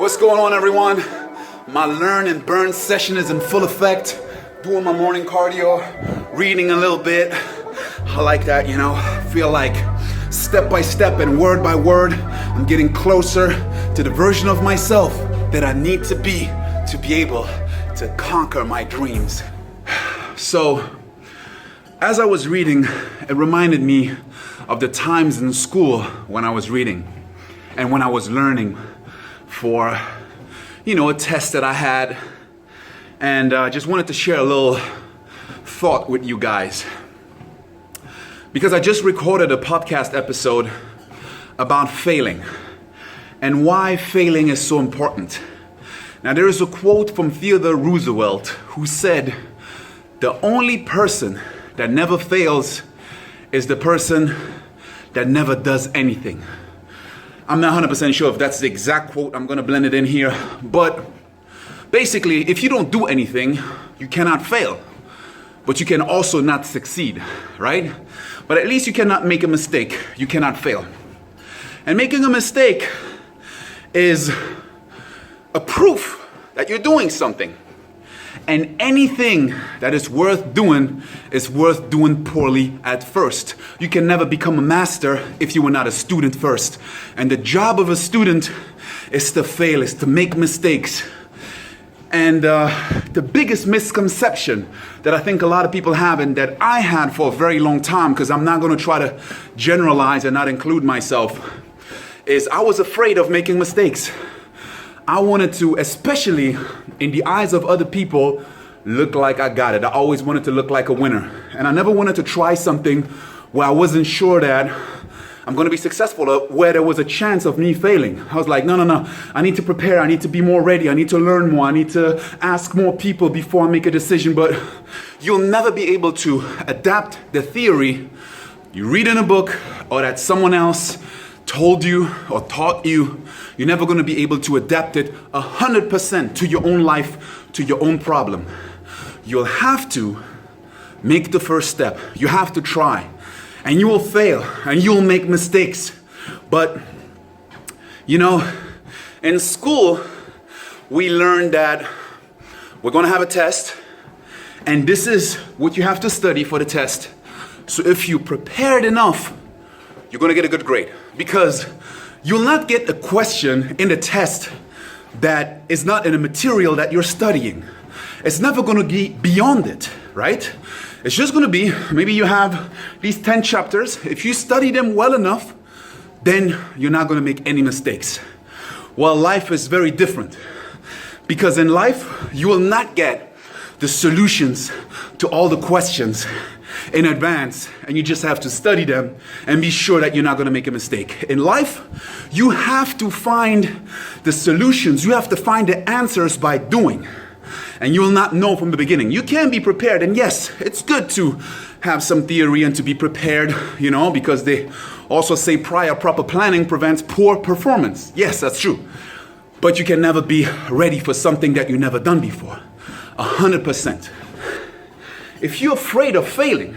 What's going on, everyone? My learn and burn session is in full effect. Doing my morning cardio, reading a little bit. I like that, you know. Feel like step by step and word by word, I'm getting closer to the version of myself that I need to be able to conquer my dreams. So, as I was reading, it reminded me of the times in school when I was reading and when I was learning for, a test that I had. And I just wanted to share a little thought with you guys. Because I just recorded a podcast episode about failing and why failing is so important. Now, there is a quote from Theodore Roosevelt who said, "The only person that never fails is the person that never does anything." I'm not 100% sure if that's the exact quote. I'm going to blend it in here. But basically, if you don't do anything, you cannot fail. But you can also not succeed, right? But at least you cannot make a mistake. You cannot fail. And making a mistake is a proof that you're doing something. And anything that is worth doing poorly at first. You can never become a master if you were not a student first. And the job of a student is to fail, is to make mistakes. And the biggest misconception that I think a lot of people have, and that I had for a very long time, because I'm not going to try to generalize and not include myself, is I was afraid of making mistakes. I wanted to, especially in the eyes of other people, look like I got it. I always wanted to look like a winner. And I never wanted to try something where I wasn't sure that I'm going to be successful, or where there was a chance of me failing. I was like, no. I need to prepare. I need to be more ready. I need to learn more. I need to ask more people before I make a decision. But you'll never be able to adapt the theory you read in a book or that someone else told you or taught you. You're never going to be able to adapt it 100% to your own life, to your own problem. You'll have to make the first step. You have to try. And you will fail and you'll make mistakes. But, in school, we learned that we're going to have a test. And this is what you have to study for the test. So if you prepared enough, you're going to get a good grade. Because you'll not get a question in the test that is not in a material that you're studying. It's never going to be beyond it, right? It's just going to be, maybe you have these 10 chapters. If you study them well enough, then you're not going to make any mistakes. Well, life is very different. Because in life, you will not get the solutions to all the questions in advance, and you just have to study them and be sure that you're not going to make a mistake. In life, you have to find the solutions. You have to find the answers by doing. And you will not know from the beginning. You can be prepared, and yes, it's good to have some theory and to be prepared, because they also say prior proper planning prevents poor performance. Yes, that's true. But you can never be ready for something that you've never done before. 100%. If you're afraid of failing,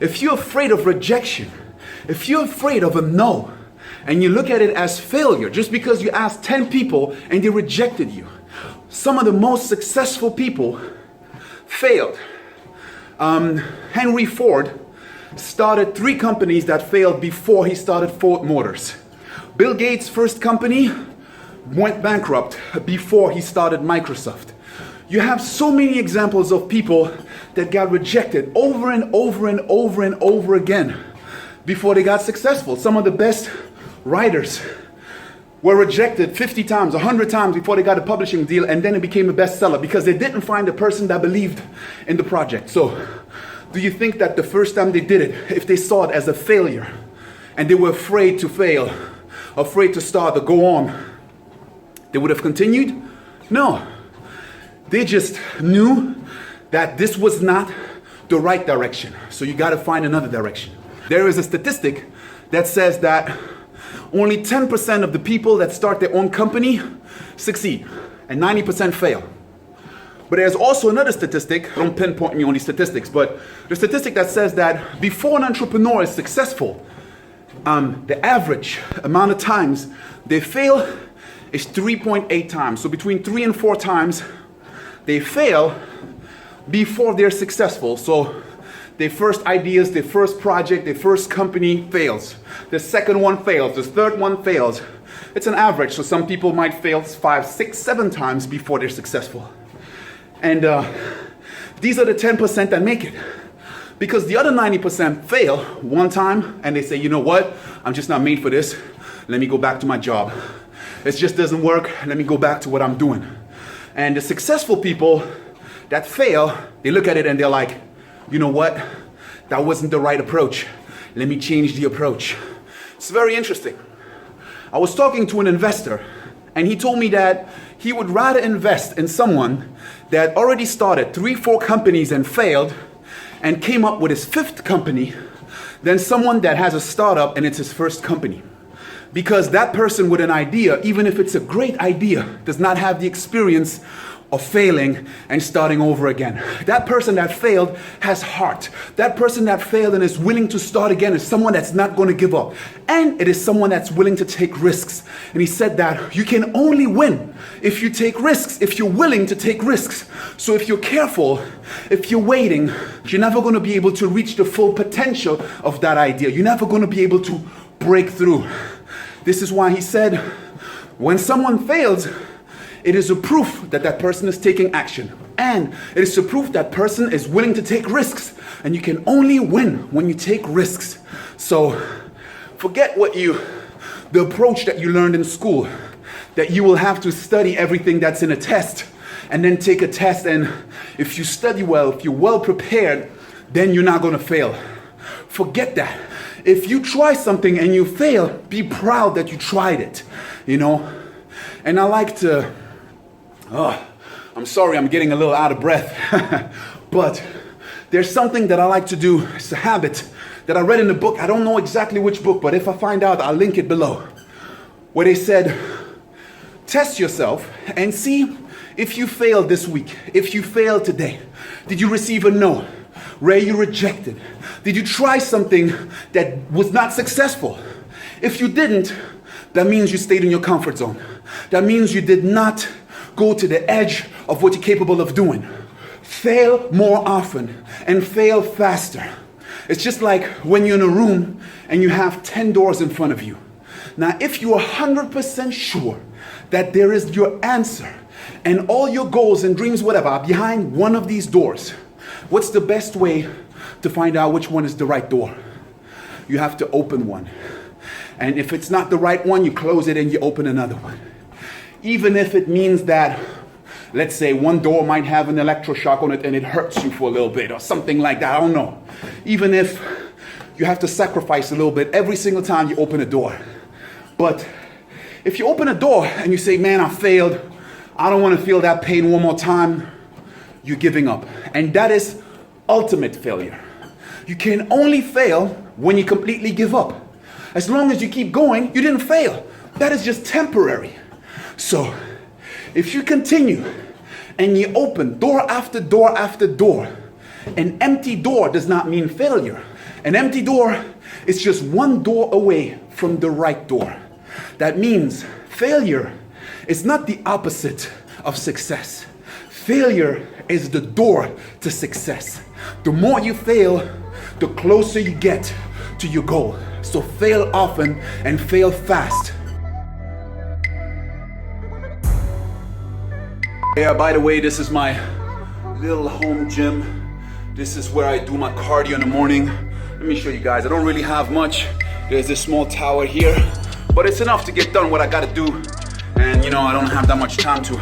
if you're afraid of rejection, if you're afraid of a no, and you look at it as failure just because you asked 10 people and they rejected you. Some of the most successful people failed. Henry Ford started 3 companies that failed before he started Ford Motors. Bill Gates' first company went bankrupt before he started Microsoft. You have so many examples of people that got rejected over and over and over and over again before they got successful. Some of the best writers were rejected 50 times, 100 times before they got a publishing deal, and then it became a bestseller because they didn't find a person that believed in the project. So, do you think that the first time they did it, if they saw it as a failure, and they were afraid to fail, afraid to start or go on, they would have continued? No. They just knew that this was not the right direction. So you got to find another direction. There is a statistic that says that only 10% of the people that start their own company succeed, and 90% fail. But there's also another statistic, don't pinpoint me on these statistics, but the statistic that says that before an entrepreneur is successful, the average amount of times they fail is 3.8 times. So between 3 and 4 times, they fail before they're successful. So their first ideas, their first project, their first company fails. The second one fails. The third one fails. It's an average. So some people might fail 5, 6, 7 times before they're successful. And these are the 10% that make it. Because the other 90% fail one time and they say, you know what? I'm just not made for this. Let me go back to my job. It just doesn't work. Let me go back to what I'm doing. And the successful people that fail, they look at it and they're like, you know what? That wasn't the right approach. Let me change the approach. It's very interesting. I was talking to an investor and he told me that he would rather invest in someone that already started 3, 4 companies and failed and came up with his 5th company than someone that has a startup and it's his first company. Because that person with an idea, even if it's a great idea, does not have the experience of failing and starting over again. That person that failed has heart. That person that failed and is willing to start again is someone that's not going to give up. And it is someone that's willing to take risks. And he said that you can only win if you take risks, if you're willing to take risks. So if you're careful, if you're waiting, you're never going to be able to reach the full potential of that idea. You're never going to be able to break through. This is why he said, when someone fails, it is a proof that that person is taking action. And it is a proof that person is willing to take risks. And you can only win when you take risks. So forget the approach that you learned in school, that you will have to study everything that's in a test and then take a test. And if you study well, if you're well prepared, then you're not going to fail. Forget that. If you try something and you fail, be proud that you tried it, you know. And I like to, I'm sorry, I'm getting a little out of breath, but there's something that I like to do. It's a habit that I read in the book. I don't know exactly which book, but if I find out, I'll link it below. Where they said, test yourself and see if you failed this week, if you failed today. Did you receive a no? Were you rejected? Did you try something that was not successful? If you didn't, that means you stayed in your comfort zone. That means you did not go to the edge of what you're capable of doing. Fail more often and fail faster. It's just like when you're in a room and you have 10 doors in front of you. Now, if you are 100% sure that there is your answer and all your goals and dreams, whatever, are behind one of these doors, what's the best way to find out which one is the right door? You have to open one. And if it's not the right one, you close it and you open another one. Even if it means that, let's say one door might have an electroshock on it and it hurts you for a little bit or something like that, I don't know. Even if you have to sacrifice a little bit every single time you open a door. But if you open a door and you say, man, I failed, I don't want to feel that pain one more time, you're giving up. And that is ultimate failure. You can only fail when you completely give up. As long as you keep going, you didn't fail. That is just temporary. So if you continue and you open door after door after door, an empty door does not mean failure. An empty door is just one door away from the right door. That means failure is not the opposite of success. Failure is the door to success. The more you fail, the closer you get to your goal. So fail often and fail fast. Yeah, by the way, this is my little home gym. This is where I do my cardio in the morning. Let me show you guys. I don't really have much. There's this small tower here, but it's enough to get done what I gotta do. And you know, I don't have that much time to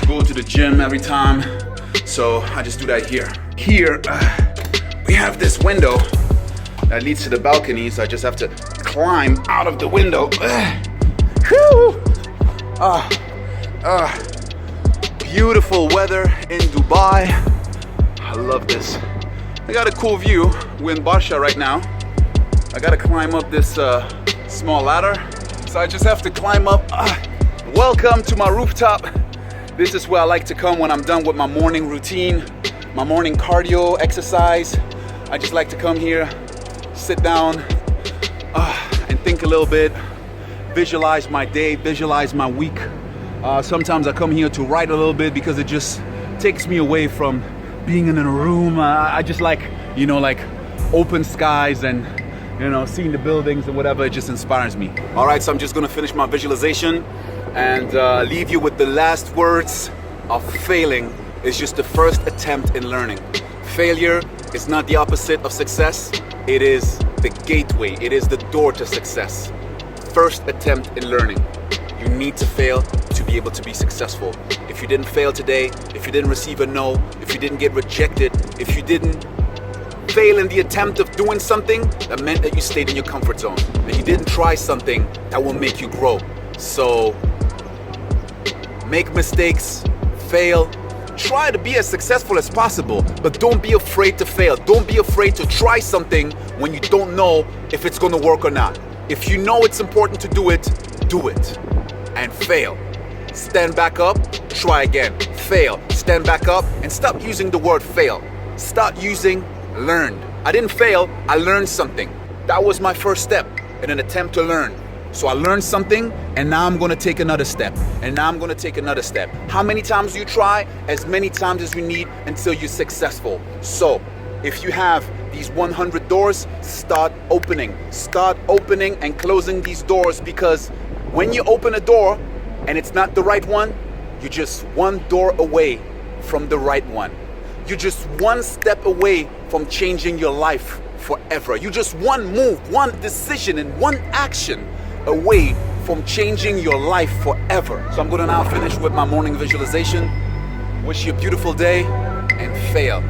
go to the gym every time. So I just do that here. Here, we have this window that leads to the balcony, so I just have to climb out of the window. Beautiful weather in Dubai. I love this. I got a cool view. We're in Barsha right now. I gotta climb up this small ladder, so I just have to climb up. Welcome to my rooftop. This is where I like to come when I'm done with my morning routine, my morning cardio exercise. I just like to come here, sit down, and think a little bit, visualize my day, visualize my week. Sometimes I come here to write a little bit because it just takes me away from being in a room. I just like, like open skies and, seeing the buildings and whatever. It just inspires me. All right, so I'm just gonna finish my visualization and leave you with the last words of failing is just the first attempt in learning. Failure is not the opposite of success. It is the gateway. It is the door to success. First attempt in learning. You need to fail to be able to be successful. If you didn't fail today, if you didn't receive a no, if you didn't get rejected, if you didn't fail in the attempt of doing something, that meant that you stayed in your comfort zone. And you didn't try something that will make you grow. So make mistakes, fail, try to be as successful as possible, but don't be afraid to fail. Don't be afraid to try something when you don't know if it's gonna work or not. If you know it's important to do it and fail. Stand back up, try again, fail, stand back up, and stop using the word fail. Start using learned. I didn't fail, I learned something. That was my first step in an attempt to learn. So I learned something, and now I'm gonna take another step, and now I'm gonna take another step. How many times you try? As many times as you need until you're successful. So if you have these 100 doors, start opening and closing these doors, because when you open a door and it's not the right one, you're just one door away from the right one. You're just one step away from changing your life forever. You're just one move, one decision, and one action away from changing your life forever. So I'm gonna now finish with my morning visualization. Wish you a beautiful day and fail,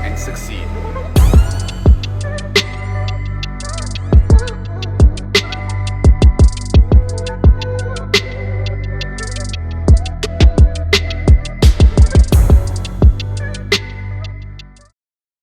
and succeed.